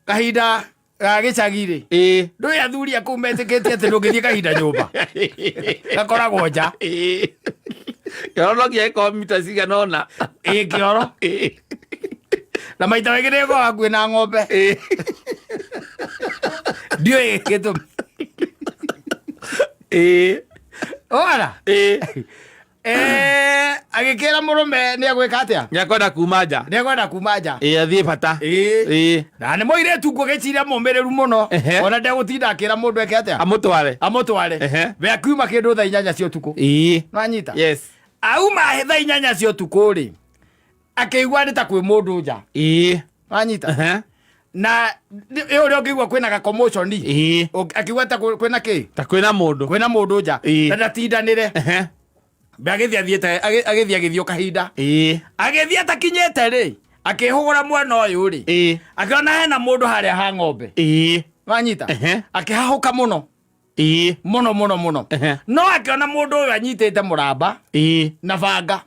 kahinda gagicagi-rĩ ndũĩ athuri a kũu metĩkĩtie atĩ ndũngĩthiĩ kahinda nyũmba gakoragwo nja kĩoro no gĩakorwo mita cigana ũna kĩoro na maita maingĩ nĩgĩkoragwo hakuhĩ na ng'ombe ndiũĩ gĩtũmi ona agĩkĩra mũrũme nĩegwĩka atĩa nĩakwenda kuma nja athiĩ bata na nĩ mũirĩtu ngũgĩciria mũmĩrĩru mũno ona ndegũtinda akĩra mũndũ eke atĩa amũtware we akiuma kĩndũ thaa 8 cia ũtukũ nĩwanyita auma thaa 8 cia ũtukũ-rĩ akĩigua nĩ ta kwĩ mũndũ nja nĩwanyita na ũrĩa ũngĩigua kwĩna ga commotion akĩigua ta kwĩna kĩ ta kwĩna mũndũ nja na ndatindanĩre agĩthiĩ kahinda agĩthiĩ atakinyĩte-rĩ akĩhũgũra mwena ũyũ-rĩ akĩona hena mũndũ harĩa ha ng'ombe wanyita akĩhahũka mũno mũno no akĩona mũndũ ũyũ anyitĩte mũramba na banga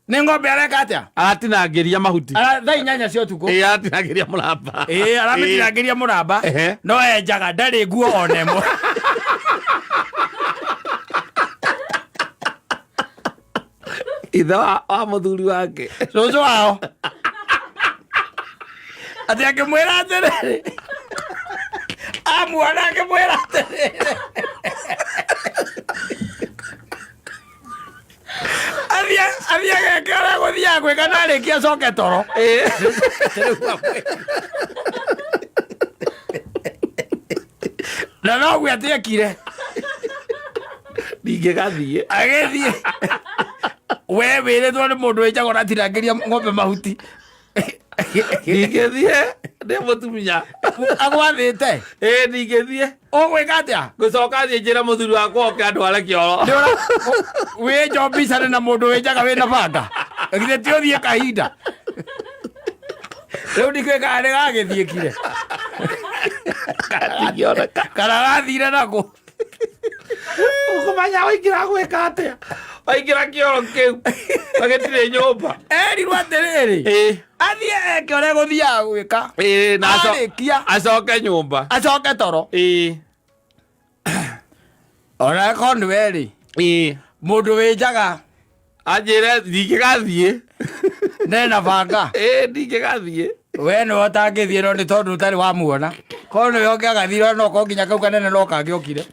nĩ ng'ombe areka atĩa aratinangĩria mahuti thaa 8 cia ũtukũ aratinangĩria mũramba aramĩtinangĩria mũramba no enjaga ndarĩ nguo ona ĩmwe ithe wa mũthuri wake cũcũ wao atĩ akĩmwĩra atĩrĩrĩ amuona akĩmwĩra atĩrĩrĩ athiĩ ageke ũrĩa gũthiaga gwĩka na arĩkia acoke toro na noguo atiekire ndingĩgathiĩ agĩthiĩ we wĩrĩtwo nĩ mũndũ wĩjagwo natinangĩria ng'ombe mahuti ndingĩthiĩ ndĩ mũtumia agwathĩte ndingĩthiĩ ũgwĩka atĩa ngũcoka thiĩ njĩre mũthuri wakwa oke andware kĩoro wĩnjombicane na mũndũ wĩjaga wĩna banga githĩ ti ũthiĩ kahinda rĩu ndikwĩkaga nĩ gagĩthiĩkire kana gathire nakũ ũkũmanya waingĩra gwĩka atĩa waingĩra kĩoro kĩu agĩtirĩ nyũmba erirwo atĩrĩrĩ athiĩ eke ũrĩa gũthiaga gwĩka arĩkia acoke nyũmba acoke toro ona ko nĩwe-rĩ mũndũ wĩnjaga anjĩre ndingĩgathiĩ nena banga ndingĩgathiĩ we nĩwe ũtangĩthiĩ no nĩ tondũ ũtarĩ wamuona korwo nĩwe ũngĩagathire no ko nginya kau kanene no kangĩokire